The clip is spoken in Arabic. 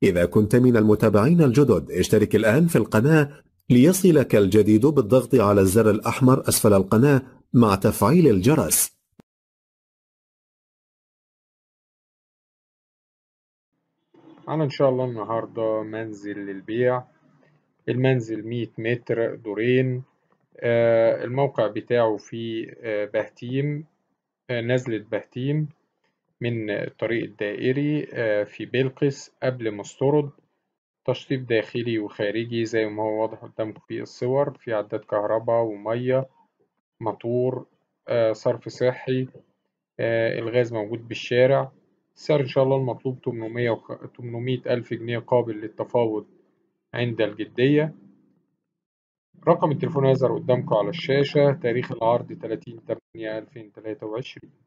إذا كنت من المتابعين الجدد اشترك الآن في القناة ليصلك الجديد بالضغط على الزر الأحمر أسفل القناة مع تفعيل الجرس. أنا إن شاء الله النهاردة منزل للبيع. المنزل 100 متر دورين. الموقع بتاعه في بهتيم، نزلة بهتيم من الطريق الدائري في بلقس قبل مسترد. تشطيب داخلي وخارجي زي ما هو واضح قدامكم في الصور، في عداد كهرباء ومية، موتور، صرف صحي، الغاز موجود بالشارع. السعر إن شاء الله المطلوب 800 ألف جنيه قابل للتفاوض عند الجدية. رقم التليفون يظهر قدامكم على الشاشة. تاريخ العرض 30/8/2023.